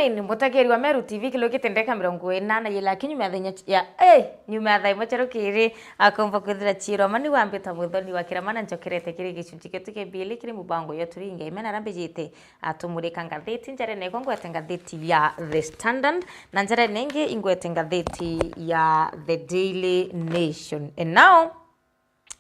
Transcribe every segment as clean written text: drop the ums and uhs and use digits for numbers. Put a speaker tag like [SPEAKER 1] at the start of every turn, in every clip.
[SPEAKER 1] morning mutakeri wa Meru TV kilo kitendeka 80 yela kinyuma thenya ya nyuma thaa imwe kiri akomba kwithira chiro mani wambita muthoni wa kiramana njokerete kiri gicunji gitu kibili kiri mubango yo turinga imena rambijite atumurika ngatheti njare nego ngwete ngatheti ya The Standard na njare nengi ingwete ngatheti ya The Daily Nation. And now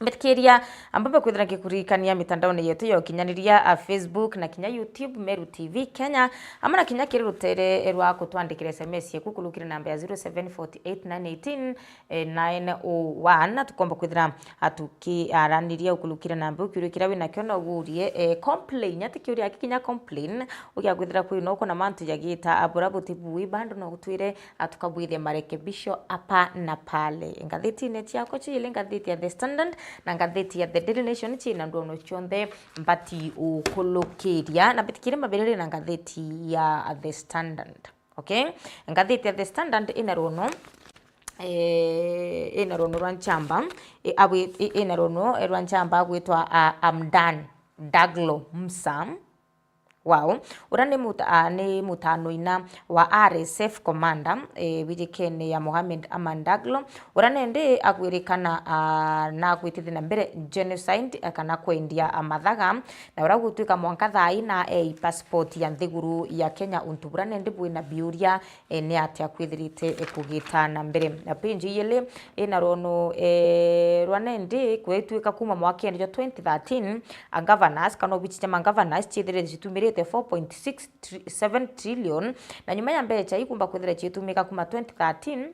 [SPEAKER 1] Metkeria ambapo kwithira kikurikania mitandaoni yetu ya ukinyaniria Facebook na kinya YouTube Meru TV Kenya amana kinya kiri rutere rwa kutwandikira SMS yeku kulukira namba ya 0748919901 tukomba kwithira atukiraniria ukulukira namba ukirukira wina kyono gurie complain ati kiuria kinya complain ugia kwithira kwino uko na mantu yagita aburabuti bui bando no gutwire atukabwithie marekebisho apa na pale ngatheti net yako chile ngatheti ya The Standard na ngatheti ya The Daily Nation china ndono chonde mbati ukulukiria na bitikire mabelele na ngatheti ya The Standard. Okay, ngatheti ya The Standard inarono rwanchamba inarono rwanchamba gwitwa Amdan Daglo Msam. Wow, urane ni mutano ina wa RSF commander wijikene ya Mohamed Amandaglo urane ndi agwirikana na gwitithi na mbere genocide kana kwendia amathaga na uragutwika mwanka thai na passport ya nthiguru ya Kenya untuburane ndi bwina biuria ni atia kwithirite kugita na mbere na pinji yele ina rono rwane ndi kwetwika kuma mwaka ya 2013 governors kana bichi chama governors chithire zitumire 4.67 trillion na nyuma ya mbere cha ikumba kwithira chitumika kuma 2013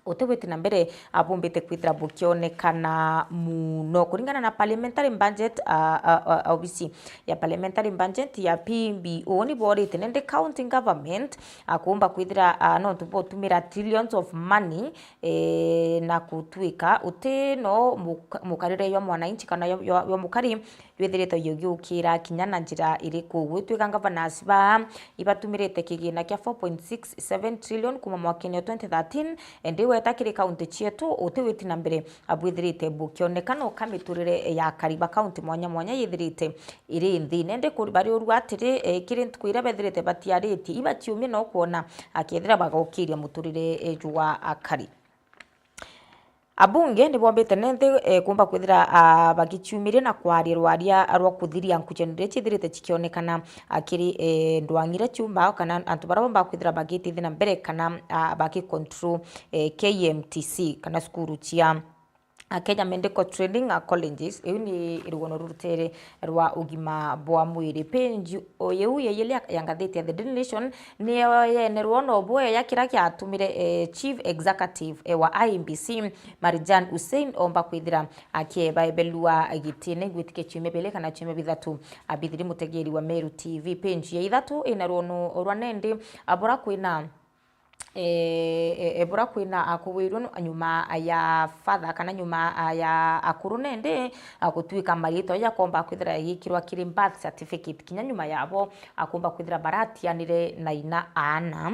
[SPEAKER 1] utewete na mbere abumbite kwithira bukionekana muno kuringana na parliamentary budget obviously ya parliamentary budget ya PBO ni borite nende county government akumba kwithira no tubotumira trillions of money na kutwika uteno mukarire yo mwananchi kana yo mukari wethirite yogiukira kinyana njira iriku gwitwika governors ba ibatumirite kigina kia 4.67 trillion kuma mwaka 2013 ende wetakire county chietu utewiti na mbere abwithirite bukionekana ukamiturire ya kariba county mwanya yithirite iri nthi nende kuri bari urwatire kiri ntkwira bethirite batiariti ibatiumye no kuona akithira bagokiria muturire ejuwa akari. Abunge ni bombete nende kumba kwithira bagichumire na kwarirwaria arwa kuthiria nkuchenire chithirite chikionekana akiri ndwangire chumba kana antu barabomba kwithira bagitithi na mbere kana baki control KMTC kana skuru chia Kenya Medical Training Colleges eyu ni irugono rutere rwa ugima bwa mwiri penji oyu yeyele yangatheti ya The Daily Nation ni ye ruono boya yakira kya atumire chief executive wa IMBC Marijan Hussein omba kwithira akieba ebelua gitine gwitike chume bele kana chume bithatu abithiri mutegeri wa Meru TV penji ya ithatu ina ruono rwanende abura kwina ebura kwina akuwirwo nyuma ya father kana nyuma ya akurunende akutwika marito ya komba kwithira yikirwa kiri birth certificate kinya nyuma yabo akomba kwithira baratianire na ina ana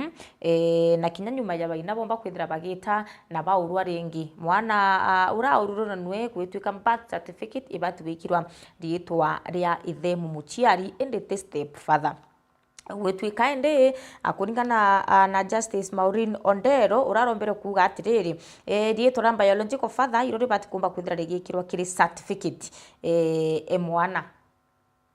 [SPEAKER 1] na kinya nyuma ya baina bomba kwithira bagita na baurwa rengi mwana uraurura nwe kwitwika birth certificate ibatu wikirwa riitwa ria ithe mumuchiari ende step father wetwika ende akuringana na Justice Maureen Ondero urarombere kuga atiriri rietwa biological father irori batikumba kwithira rigikirwa kiri certificate mwana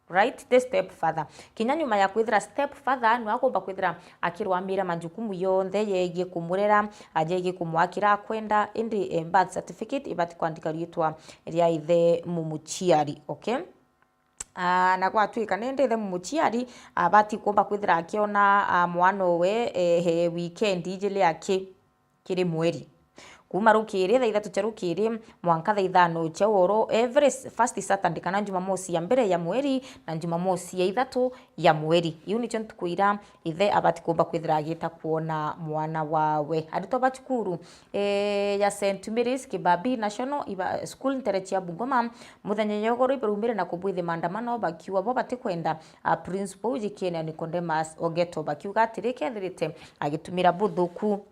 [SPEAKER 1] right the step father kinya nyuma ya kwithira step father no akomba kwithira akirwamira majukumu yonthe yegie kumurera ajegie kumwakira kwenda indi birth certificate ibati kwandika rietwa ria ithe mumuchiari. Okay, na kwa twika nende the mumuchiari abati komba kwithira akiona mwana we weekend ijele yake kiri mweri kuma rukiri tha ithatu cha rukiri mwanka tha ithano cha oro every first Saturday kana Jumamosi ya mbere ya mweri na Jumamosi ya ithatu ya mweri iu nicho ntukwira ithe abati komba kwithira agita kuona mwana wawe arito bachukuru ya St Mary's Kibabi National School nterechi ya Bungoma muthenya yogoro iberumire na kubwithi maandamano bakiwa bo batikwenda principal jikene Nicodemus Ogeto bakiuga atirike thirite agitumira buthuku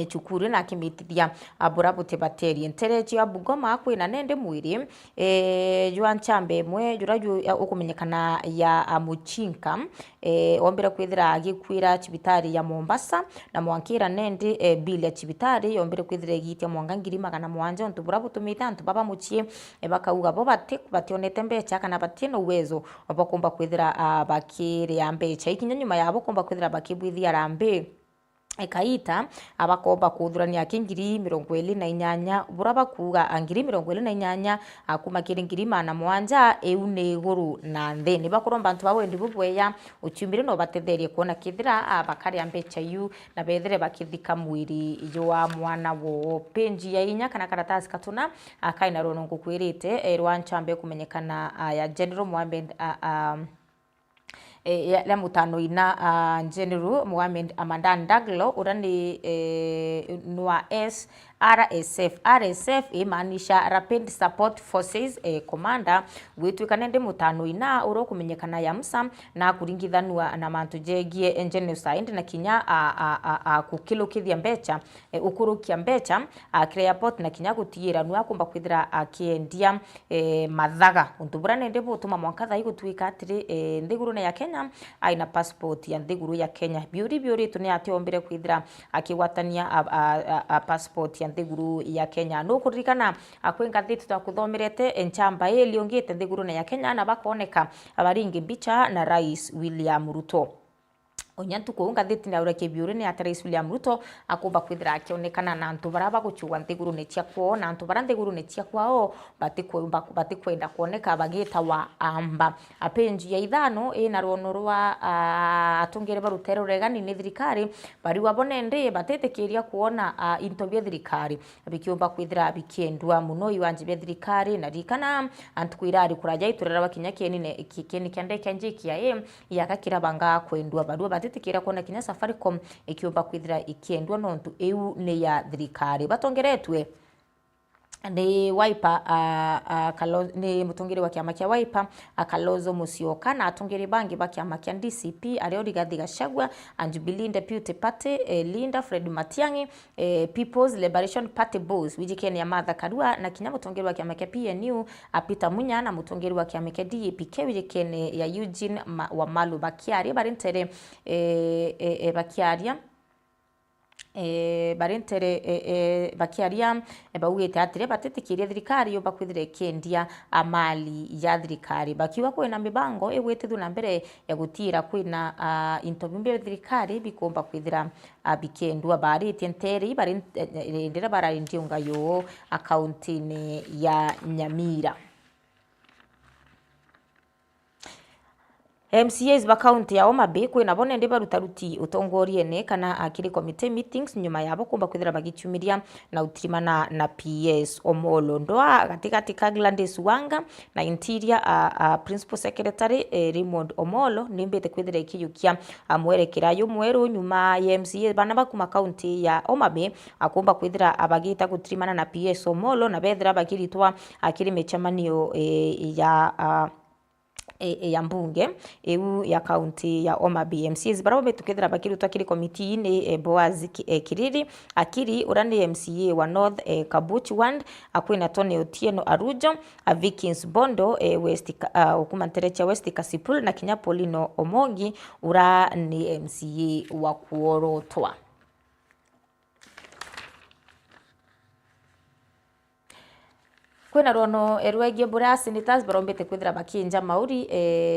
[SPEAKER 1] chukuru na kimitithia abura buti bateri ntere chia Bungoma kwina nende mwiri jwa nchambe mwe jura ukumenyekana ya Muchinka ombere kwithira agikwira cibitari ya Mombasa na mwankira nende bili ya cibitari ombere kwithira gitia mwanga 700 ontu bura butumite antu baba muchie bakauga bo bationete mbecha kana batino uwezo obakumba kwithira bakiri ya mbecha ikinya nyuma yabo kumba kwithira bakibwithia rambe ekaita abakomba kuthurania kingiri 28 bura bakuga angiri 28 akuma kiringiri mana mwanja eu ni iguru na nthi ni bakuromba antu bawe ndi bubweya uchumbire no batetherie kuona kithira bakari ambecha yu na bethere bakithika mwiri jwa mwana wo penji ya inya kana karatasi katuna akaina rono ngukwirite rwa nchambe kumenyekana ya General Mohamed ya mutano ina General Mohamed Amadan Daglo urani nwa RSF imanisha Rapid Support Forces commander gwitwika nende mutano ina uro kumenyekana ya Musa na kuringithanwa na mantu jegie genocide na kinya kukilukithia mbecha ukurukia mbecha airport na kinya gutiyira nwa kumba kwithira akiendia mathaga untubura nende butuma mwanka thai gutwika atiri nthiguru ya Kenya aina passport ya nthiguru ya Kenya biuri tune atiombire kwithira akiwatania passport ya nthiguru ya Kenya no kuririkana akwenga thitu twakuthomerete enchamba eliongete nthiguru ya Kenya na bakoneka abaringi bicha na Rais William Ruto onyantu ko ngathiti na ureke biure ni Rais William Ruto akumba kwithira akionekana na antu baraba guchugwa nthiguru ni cia kwao na antu bara nthiguru ni cia kwao batikwenda kuoneka bagita wa amba apenji ya ithano ina rono rwa atungire barutere uregani ni thirikari bari wabone ndi batetekiria kuona intobia thirikari bikiomba kwithira bikiendwa muno iwanjibia thirikari na rikana antu kwirari kuraja iturera bakinya kieni kende kanjikia yakakira banga kwendwa badu batetekira kuona kinya Safaricom ikiomba kwithira ikiendwa nontu eu ni ya thirikari batongeretwe ni Wiper ni mutongeri wa kiama kia Wiper Kalonzo Musyoka na atongeri bangi ba kiama kia DCP areo Rigathi Gachagua and Jubilee Deputy Party Linda Fred Matiang'i People's Liberation Party boss wijikeni ya Martha Karua na kinya mutongeri wa kiama kia PNU Peter Munya na mutongeri wa kiama kia DAP wijikeni ya Eugene Wamalu Bakiari barintere Bakiaria barentere bakiaria bawite atire batetikiria thirikari yo bakwithire kendia amali ya thirikari bakiwa kwena mibango egwetithu na mbere ya gutira kwina intobimbe thirikari bikomba kwithira bikendwa barite nteri barindira bararindiunga yo akaunti ya Nyamira. MCAs ba county ya Homa Bay kwina bone ndi barutaruti utongorie ne kana akiri committee meetings nyuma yabo kumba kwithira bagichumiria na utirimana na PS Omolo ndoa katika Gladys Wanga na interior principal secretary Raymond Omolo nimbete kwithira ikiyukia amwerekera yo mweru nyuma ya MCA bana bakuma county ya Homa Bay akumba kwithira abagita gutirimana na PS Omolo na bethira bagiritwa akiri mechamanio ya mbunge eu ya county ya Homa Bay MCs barabo betukethira bakirutwa kiri committee ni Boaz Kiriri akiri urani MCA wa North Kabuchi Ward akwina Tony Otieno Arujo Vikings Bondo West ukumanterecha West Kasipul na Kinya Polino Omogi ura ni MCA wa Kuorotwa. Kwena rono erwege bura senators barombete kwithira bakinja mauri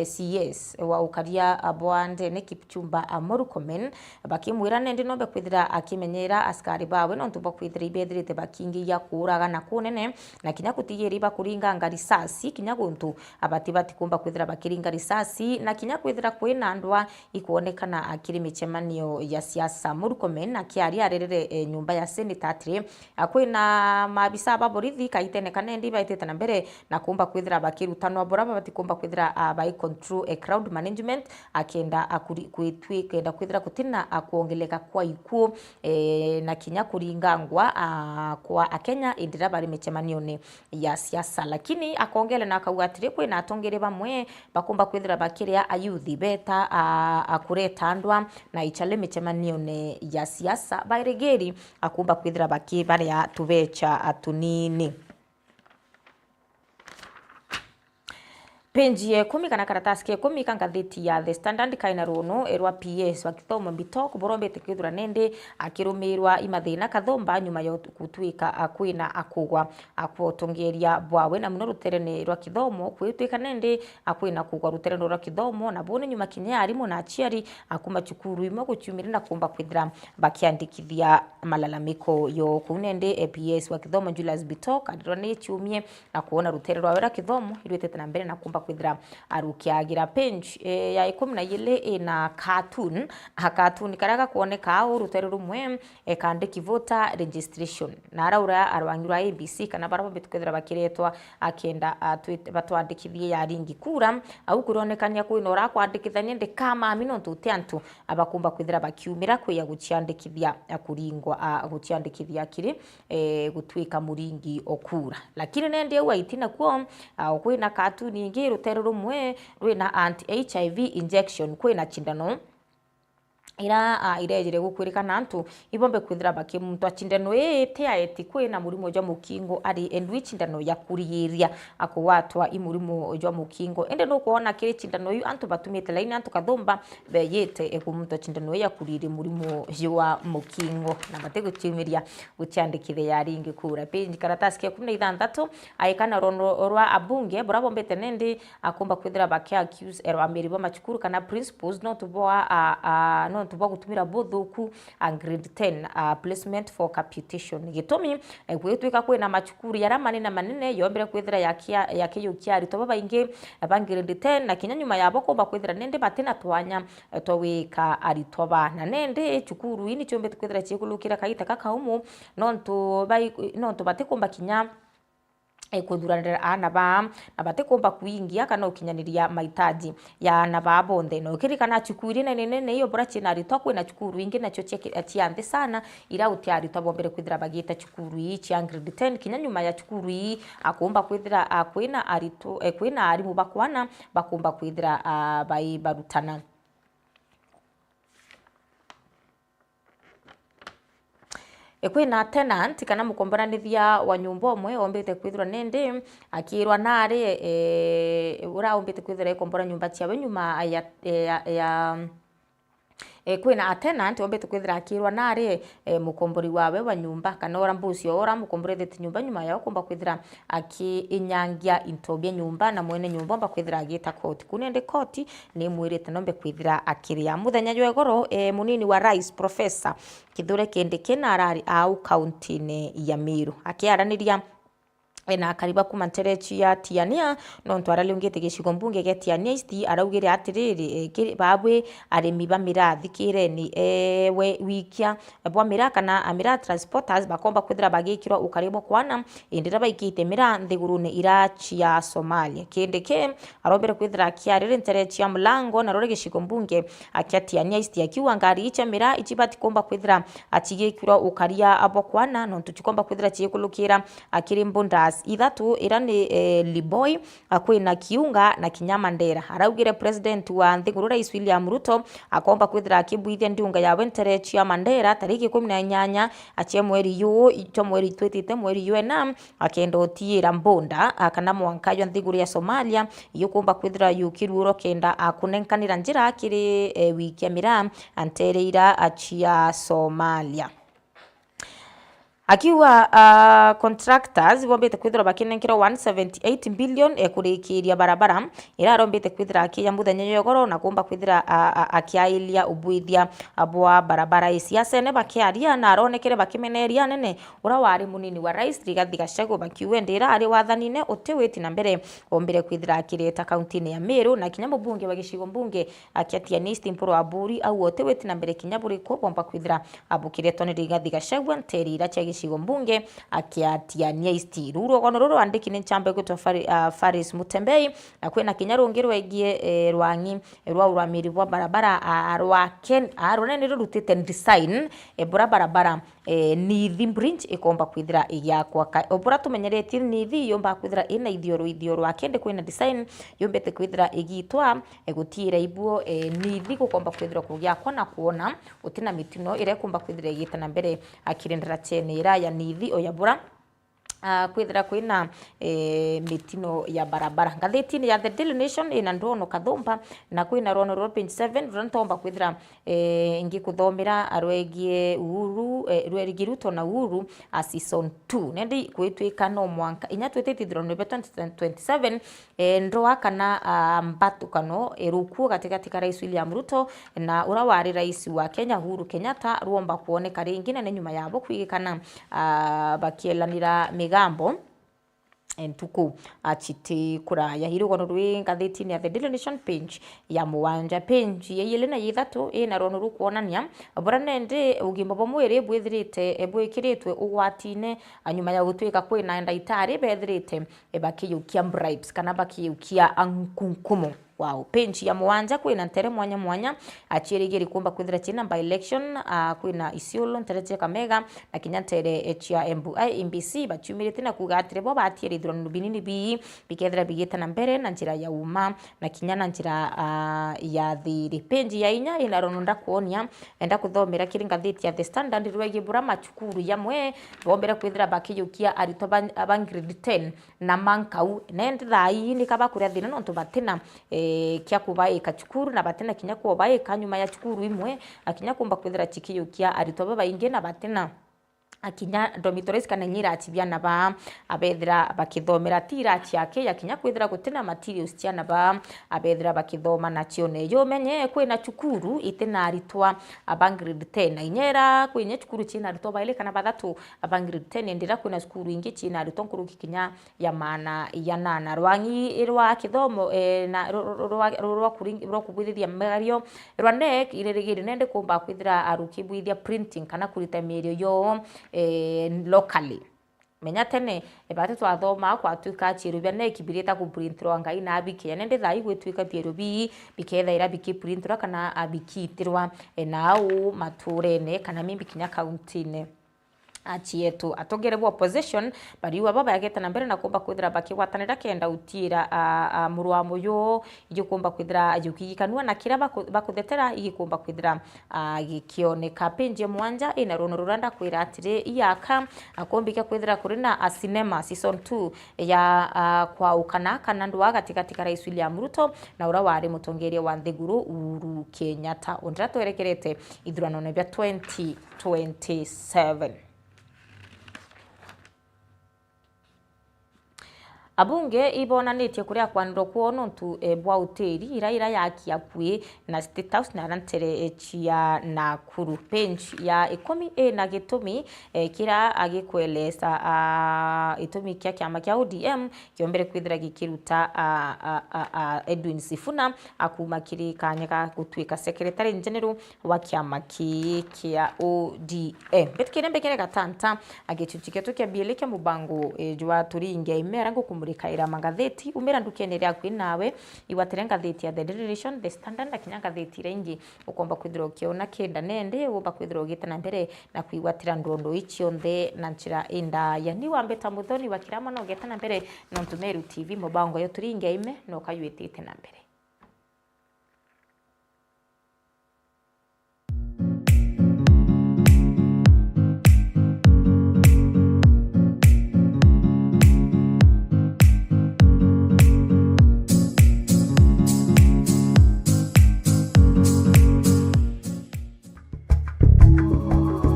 [SPEAKER 1] CS wa ukaria Bwande ne Kipchumba Murkomen bakimwira nende nombe kwithira akimenyera askari bawe no ntuba kwithira ibethirite bakingi ya kuraga na kunene na kinya kutigiri bakuringa ngarisasi kinya guntu abati kumba kwithira bakiringa risasi na kinya kwithira kwina ndwa ikuonekana akiri michemanio ya siasa. Murkomen na kiari arerere nyumba ya senator kwina mabisa baborithi kaitenekana nendi baitete na mbere na kumba kwithira bakirutanwa bora batikumba kwithira by control a crowd management akenda kenda kwithira kutina kuongeleka kwa ikuo na kinya kuringangwa kwa akenya indira bari mechemanione ya siasa, lakini akongele na akauga atiri kwina atongere bamwe bakumba kwithira bakiria ayuthi beta akureta andwa na ichale mechemanione ya siasa bairegeri akumba kwithira baki baria tubecha atunini. Penji 10 kana karatasi ke 10 kan gatheti ya The Standard kaina rono erwa PS wa kithomo Bitok borombete kwithura nende akirumirwa imathina kathomba nyuma ya kutwika akwina akugwa akwotongeria bwawe na muno ruterene rwa kithomo kwitwika nende akwina kugwa ruterene rwa kithomo na bone nyuma kinya arimu na aciari akuma cukuru imo gucyumira na kumba kwithira bakiandikithia malalamiko yo kunende PS wa kithomo Julius Bitok adirone ciumie na kuona ruterene rwa wera kithomo irwetete na mbere na kumba kwithira arukiagira page ya 12 ina cartoon karaga kuoneka urutere rumwe kandiki voter registration na araura arwangira ABC kana barabo bitkwithira bakiretwa akenda batwandikithie ya ringi kura au kuronekania kwina ora kwandikithania ndi kama amino ntutantu abakumba kwithira bakiumira kwiya guciandikithia akuringwa guciandikithia kiri gutwika muringi okura, lakini nende waitina kwa kwina cartoon ingi rutere rumwe rwina anti-HIV injection kwina chindano ira irejere gukwirikana antu ibombe kwithira baki muntu achindano ete aeti kwina murimo jwa mukingo ari endwi chindano ya kuriyiria akuwatwa imurimo jwa mukingo ende no kuona kiri chindano yu antu batumite laini antu kathomba beyete ekumuntu chindano ya kuriri murimo jwa mukingo na batego chimiria guchandikire ya ringi kura page karatasi ke 16 aikana rono rwa abunge bravo mbete nende akumba kwithira baki accuse erwa miribo machukuru kana principles not boa no tuba gutumira bodhoku grade 10 placement for capitation gitumi gwetwika kwina machukuru yara manene yombere kwithira yakiyukia arito baingi grade 10 na kinya nyuma yabo komba kwithira nende batena twanya twawika arito bana nende chukuru ini chombe kwithira chikulukira kaita kakaumu nonto batikomba kinya kudhuranira anaba abatekomba kuingia kana ukinyaniria mahitaji ya anaba bonde no kiri kana chukuri nene iyo bora china rito kwina chukuru ingi na choche chiande sana ira utiari to bombere kwithira bagita chukuru ichi grade 10 kinya nyuma ya chukuru i akomba kwithira akwina arito kwina arimu bakwana bakomba kwithira bai barutana kwina tenant kana mukomboranithia wa nyumba omwe ombete kwithira nende akirwa nare ura ombete kwithira ikombora nyumba ciawe nyuma ya kwina tenant ombete kwithira akirwa nare mukombori wawe wa nyumba kana ora mbucio ora mukomborethete nyumba nyuma yao komba kwithira inyangia intobia nyumba na mwene nyumba omba kwithira agita court kunende court ni mwirite nombe kwithira akiria muthenya jwe goro munini wa rais professor Kithure Kindiki na arari au kaunti ya Meru akiaraniria na kariba kuma nterechi ya Tiania no ntwara liungite gicigo mbunge ge Tiania East araugire atiriri babwe arimi bamirathi kireni we wikia bwa miraka na amira transporters bakomba kwithira bagikirwa ukaribo kwana indira baikite mira nthigurune irachi ya Somalia Kindiki arombere kwithira kiarire nterechi ya Mlango na rore gicigo mbunge akia Tiania East akiwa ngari icha mira ichibati komba kwithira achigikirwa ukaria abo kwana no tuchikomba kwithira chikulukira akiri mbunda ithatu irani Liboi akwina Kiunga na Kinyamandera araugire president wa Nthiguru Rais William Ruto akomba kwithira akibwithia ndiunga ya wenterechi ya Mandera tariki 18 achie mweri yu icho mweri twetite mweri UNM akenda otira mbonda kana mwankayo Nthiguru ya Somalia yukomba kwithira yukiruro kenda akunenkanira njira akiri wiki ya mira antereira achia Somalia akiwa contractors bombete kwithira bakinenkira 178 billion kurikiria barabara ira rombete kwithira akiya muthenya yogoro na kumba kwithira akiailia ubwithia abwa barabara isiasa ne bakiaria na aronekere bakimeneria nene ura wari munini wa rais Rigathi Gachagua bakiwendera ari wathanine utiwiti na mbere ombere kwithira akireta kaunti ya Meru na kinya mbunge wa gicigo mbunge akiatia Nisti Mpuro Aburi au utiwiti na mbere kinya buri ko bomba kwithira abukiretwa ni Rigathi Gachagua nterira gicigo mbunge akiatiania isti ruro gono ruro andiki ni chambe gwitwa Faris Mutembei na kwina kinya rungi rwegie rwangi rwa uramiri rwa barabara rwa Ken runene rurutite design bura barabara nithi bridge ikomba kwithira igiakwa obura tumenyeretie nithi yomba kwithira ina ithioro rwa kende kwina design yombete kwithira igitwa gutira ibuo nithi gukomba kwithira kugiakwa na kuona utina mitino irekumba kwithira igitana mbere akirendera chene ira ya nithi oyabura kwithira kwina mitino ya barabara ngatheti ya The Daily Nation ina ndono kathumba na kwina rono ro page 7 rantomba kwithira ingi kuthomera arwegie Uhuru rwerigi Ruto na Uhuru season 2 nendi kwitwika no mwanka inya twetete throno 2027 ndoa kana mbatukano erukuo katika rais William Ruto na urawari rais wa Kenya Uhuru Kenyatta ruomba kuoneka ringi na nyuma yabo kwigikana bakielanira migambo entuku achiti kuraya hiru gono rwi ngatheti ni ya The Daily Nation page ya muwanja page yeyele na yithatu ina rono rukuonania buranende ugimbo bomwere bwithirite bwikiritwe ugwatine anyuma ya gutwika kwina ndaitari bethirite bakiyukia bribes kana bakiyukia ankunkumo. Wow, page ya muwanja kwina ntere mwanya achirigiri kumba kwithira china by election kwina Isiolo ntere Kamega na kinyantere chia MBC bachumirite na kugatire bo batire ithurano binini bikethira bigitana mbere na njira ya uma na kinyana njira ya thiri. Page ya inya ina rononda kuonia enda kuthomera kiri ngatheti ya The Standard rwegi bura machukuru yamwe bombera kwithira bakiyukia arito grade 10 na mankau nende thai ni kaba kuria thina nonto batina kia kubaye kachukuru na batena kinya kubaye kanyuma ya chukuru imwe akinya kumba kwithira chikiyukia arito baba inge na batena akinya dormitories kana nyira atibiana ba abethira bakithomera tira ciake yakinya kwithira gutena materials ciana ba abethira bakithoma na cione yo menye kwina chukuru itena aritwa grade 10 na inyera kwinya chukuru cina aritwa baile kana bathatu grade 10 ndira kwina chukuru ingi cina aritwa nkuru kinya ya mana ya nana rwangi irwa kithomo na rwa kubwithia mario rwanek irerigiri nende kumba kwithira arukibwithia printing kana kurita mirio yo locally menya tene ebate twathoma kwa twika chirubia na ikibirita ku printrwa ngai na abike nende thai gwetwika bierubi biketha ira biki printrwa kana abikitirwa nao maturene kana mimbi kinya county-ne achietu atogerebo opposition bariwa baba yagetana mbere na kumba kwithira bakigwatanira kenda utira murwa muyo igikumba kwithira yukigikanwa na kira bakuthetera igikumba kwithira gikioneka page mwanja ina rono ruranda kwira atire iyaka akombika kwithira kuri na cinema season 2 ya kwa ukana kana ndwa katika rais William Ruto na ura wari mutongeria wa Nthiguru Uhuru Kenyatta ondra twerekerete ithurano ne bya 2027. Abunge ibonanitie kuria kwaniro kuono ntu bwa uteri ira yakia kwi na State House na rantere chia na kuru page ya ikomi na gitumi kira agikwelesa itumi kia kiama kia ODM kiombere kwithira gikiruta Edwin Sifuna akumakiri kanyaka gutwika secretary general wa kiama kia ODM betkire mbekere gatanta agichuchiketo kia biele kia mubango jwa turinge imera kumurikaira magatheti umira ndukene ria kwinawe iwatire ngatheti ya The Daily Nation, The Standard na kinya ngatheti rengi ukomba kwithira ukiona kenda nende uba kwithira ugitana mbere na kuiwatira ndondo icio nthe na njira inda ya ni wambeta muthoni wa kirama no getana mbere no Ntumeru TV mubango yo turinge ime no kayuitite na mbere.